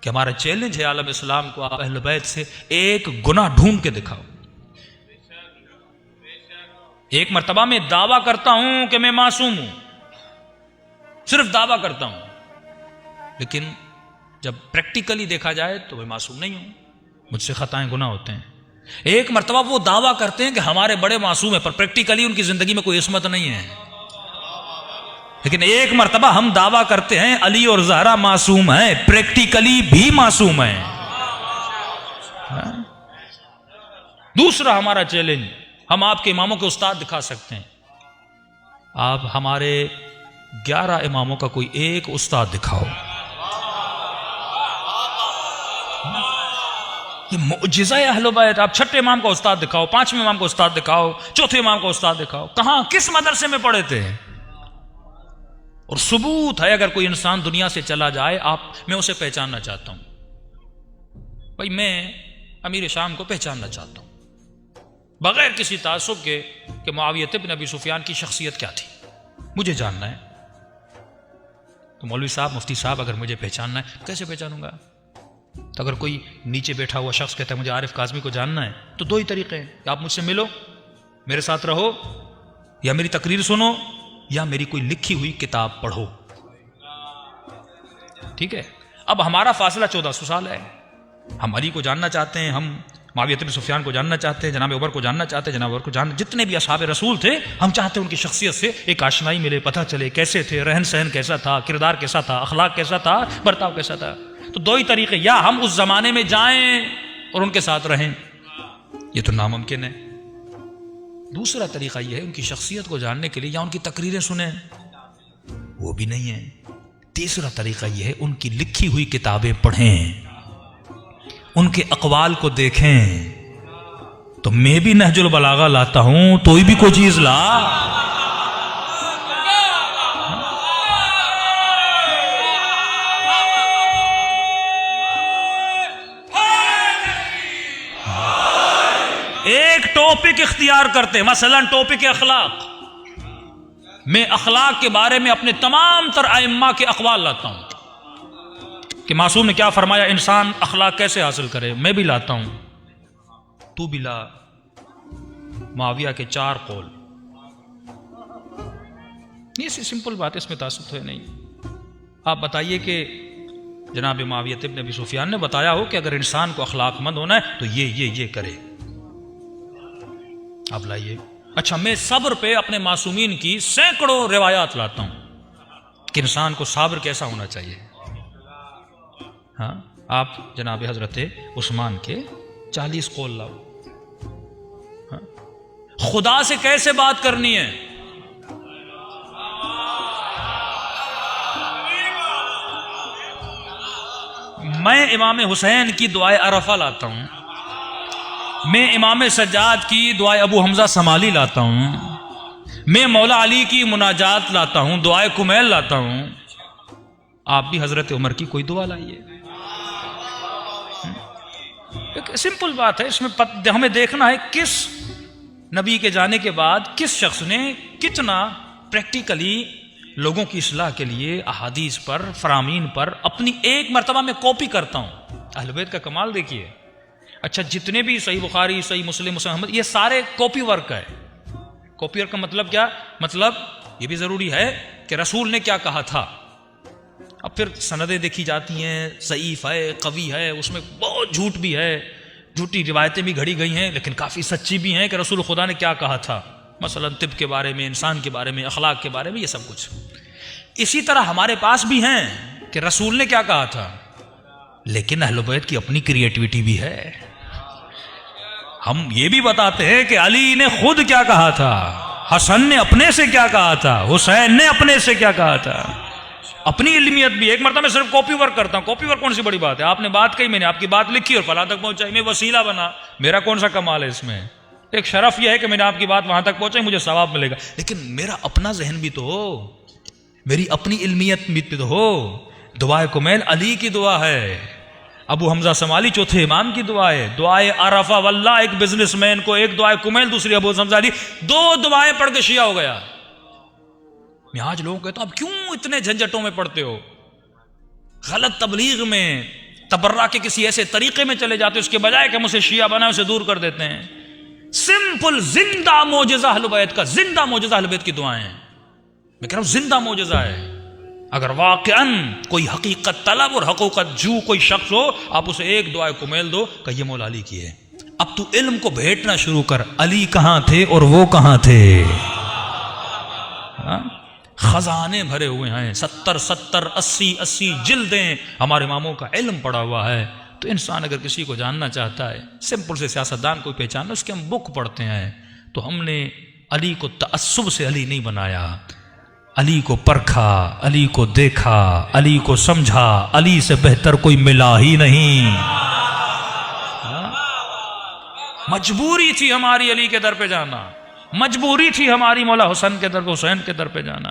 کہ ہمارا چیلنج ہے عالم اسلام کو، آپ اہل بیت سے ایک گناہ ڈھونڈ کے دکھاؤ۔ ایک مرتبہ میں دعویٰ کرتا ہوں کہ میں معصوم ہوں، صرف دعویٰ کرتا ہوں، لیکن جب پریکٹیکلی دیکھا جائے تو میں معصوم نہیں ہوں، مجھ سے خطائیں گناہ ہوتے ہیں۔ ایک مرتبہ وہ دعویٰ کرتے ہیں کہ ہمارے بڑے معصوم ہیں، پر پریکٹیکلی ان کی زندگی میں کوئی عصمت نہیں ہے۔ لیکن ایک مرتبہ ہم دعویٰ کرتے ہیں علی اور زہرا معصوم ہیں، پریکٹیکلی بھی معصوم ہیں۔ دوسرا ہمارا چیلنج، ہم آپ کے اماموں کے استاد دکھا سکتے ہیں، آپ ہمارے 11 اماموں کا کوئی ایک استاد دکھاؤ۔ یہ معجزہ ہے اہل بیت۔ آپ چھٹے امام کا استاد دکھاؤ، پانچویں امام کا استاد دکھاؤ، چوتھے امام کا استاد دکھاؤ، کہاں کس مدرسے میں پڑھے تھے؟ اور ثبوت ہے، اگر کوئی انسان دنیا سے چلا جائے، میں اسے پہچاننا چاہتا ہوں۔ بھائی میں امیر شام کو پہچاننا چاہتا ہوں بغیر کسی تعصب کے کہ معاویہ بن ابی سفیان کی شخصیت کیا تھی، مجھے جاننا ہے۔ تو مولوی صاحب، مفتی صاحب، اگر مجھے پہچاننا ہے کیسے پہچانوں گا؟ تو اگر کوئی نیچے بیٹھا ہوا شخص کہتا ہے مجھے عارف کاظمی کو جاننا ہے، تو دو ہی طریقے ہیں، کہ آپ مجھ سے ملو، میرے ساتھ رہو، یا میری تقریر سنو، یا میری کوئی لکھی ہوئی کتاب پڑھو۔ ٹھیک ہے؟ اب ہمارا فاصلہ 1400 سال ہے، ہم علی کو جاننا چاہتے ہیں، ہم معاویہ بن سفیان کو جاننا چاہتے ہیں، جناب عمر کو جاننا چاہتے ہیں، جناب عمر کو جتنے بھی اصحاب رسول تھے، ہم چاہتے ہیں ان کی شخصیت سے ایک آشنائی ملے، پتہ چلے کیسے تھے، رہن سہن کیسا تھا، کردار کیسا تھا، اخلاق کیسا تھا، برتاؤ کیسا تھا۔ تو دو ہی طریقے، یا ہم اس زمانے میں جائیں اور ان کے ساتھ رہیں، یہ تو ناممکن ہے۔ دوسرا طریقہ یہ ہے ان کی شخصیت کو جاننے کے لیے یا ان کی تقریریں سنیں، وہ بھی نہیں ہے۔ تیسرا طریقہ یہ ہے ان کی لکھی ہوئی کتابیں پڑھیں، ان کے اقوال کو دیکھیں۔ تو میں بھی نہج البلاغہ لاتا ہوں، تو بھی کوئی چیز لا۔ ایک ٹاپک اختیار کرتے، مثلا ٹاپک اخلاق، میں اخلاق کے بارے میں اپنے تمام تر ائمہ کے اقوال لاتا ہوں کہ معصوم نے کیا فرمایا، انسان اخلاق کیسے حاصل کرے، میں بھی لاتا ہوں، تو بھی لا۔ معاویہ کے 4 قول، یہ سمپل بات ہے، اس میں تعصب تو ہے نہیں۔ آپ بتائیے کہ جناب معاویہ بن ابی سفیان نے بتایا ہو کہ اگر انسان کو اخلاق مند ہونا ہے تو یہ کرے، آپ لائیے۔ اچھا، میں صبر پہ اپنے معصومین کی سینکڑوں روایات لاتا ہوں کہ انسان کو صابر کیسا ہونا چاہیے۔ ہاں، آپ جناب حضرت عثمان کے 40 قول لاؤ۔ ہاں، خدا سے کیسے بات کرنی ہے، میں امام حسین کی دعائے عرفہ لاتا ہوں، میں امام سجاد کی دعائے ابو حمزہ سمالی لاتا ہوں، میں مولا علی کی مناجات لاتا ہوں، دعائے کمیل لاتا ہوں۔ آپ بھی حضرت عمر کی کوئی دعا لائیے۔ ایک سمپل بات ہے، اس میں ہمیں دیکھنا ہے کس نبی کے جانے کے بعد کس شخص نے کتنا پریکٹیکلی لوگوں کی اصلاح کے لیے احادیث پر، فرامین پر اپنی ایک مرتبہ میں کاپی کرتا ہوں۔ اہل بیت کا کمال دیکھیے۔ اچھا، جتنے بھی صحیح بخاری، صحیح مسلم، مسلم احمد، یہ سارے کاپی ورک ہے۔ کاپی ورک کا مطلب کیا؟ مطلب یہ بھی ضروری ہے کہ رسول نے کیا کہا تھا۔ اب پھر سندیں دیکھی جاتی ہیں، ضعیف ہے، قوی ہے، اس میں بہت جھوٹ بھی ہے، جھوٹی روایتیں بھی گھڑی گئی ہیں، لیکن کافی سچی بھی ہیں کہ رسول خدا نے کیا کہا تھا، مثلا طب کے بارے میں، انسان کے بارے میں، اخلاق کے بارے میں، یہ سب کچھ۔ اسی طرح ہمارے پاس بھی ہیں کہ رسول نے کیا کہا تھا، لیکن اہل بیت کی اپنی کریٹیوٹی بھی ہے۔ ہم یہ بھی بتاتے ہیں کہ علی نے خود کیا کہا تھا، حسن نے اپنے سے کیا کہا تھا، حسین نے اپنے سے کیا کہا تھا، اپنی علمیت بھی۔ ایک مرتبہ میں صرف کاپی ورک کرتا ہوں، کاپی ورک کون سی بڑی بات ہے؟ آپ نے بات کہی، میں نے آپ کی بات لکھی اور فلاں تک پہنچائی، میں وسیلہ بنا، میرا کون سا کمال ہے اس میں؟ ایک شرف یہ ہے کہ میں نے آپ کی بات وہاں تک پہنچائی، مجھے ثواب ملے گا، لیکن میرا اپنا ذہن بھی تو ہو، میری اپنی علمیت بھی تو ہو۔ دعائے کمیل علی کی دعا ہے، ابو حمزہ سمالی چوتھے امام کی دعا ہے، دعائے عرفہ واللہ ایک بزنس مین کو، ایک دعائے کمیل، دوسری ابو حمزہ علی، 2 دعائیں پڑھ کے شیعہ ہو گیا۔ میں آج لوگوں کہتا ہوں اب کیوں اتنے جھنجٹوں میں پڑھتے ہو؟ غلط تبلیغ میں، تبرہ کے کسی ایسے طریقے میں چلے جاتے اس کے بجائے کہ ہم اسے شیعہ بنائیں اسے دور کر دیتے ہیں. سمپل زندہ معجزہ اہل بیت کا، زندہ معجزہ اہل بیت کی دعائیں ہیں. میں کہہ رہا ہوں زندہ معجزہ ہے. اگر واقعاً کوئی حقیقت طلب اور حقیقت جو کوئی شخص ہو، آپ اسے ایک دعا کو میل دو کہ یہ مولا علی کی ہے. اب تو علم کو بھیٹنا شروع کر، علی کہاں تھے اور وہ کہاں تھے. خزانے بھرے ہوئے ہیں، 70 جلدیں ہمارے اماموں کا علم پڑا ہوا ہے. تو انسان اگر کسی کو جاننا چاہتا ہے، سمپل سے سیاستدان کو پہچاننا، اس کے ہم بک پڑھتے ہیں. تو ہم نے علی کو تعصب سے علی نہیں بنایا، علی کو پرکھا، علی کو دیکھا، علی کو سمجھا. علی سے بہتر کوئی ملا ہی نہیں. مجبوری تھی ہماری علی کے در پہ جانا، مجبوری تھی ہماری مولا حسین کے در پہ، حسین کے در پہ جانا.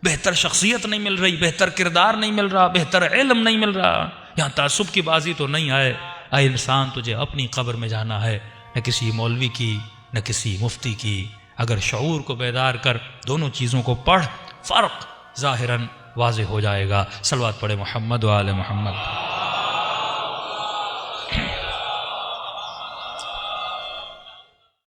بہتر شخصیت نہیں مل رہی، بہتر کردار نہیں مل رہا، بہتر علم نہیں مل رہا. یہاں تعصب کی بازی تو نہیں ہے. اے انسان، تجھے اپنی قبر میں جانا ہے، نہ کسی مولوی کی نہ کسی مفتی کی. اگر شعور کو بیدار کر، دونوں چیزوں کو پڑھ، فرق ظاہراً واضح ہو جائے گا. صلوات پڑھے محمد و آل محمد.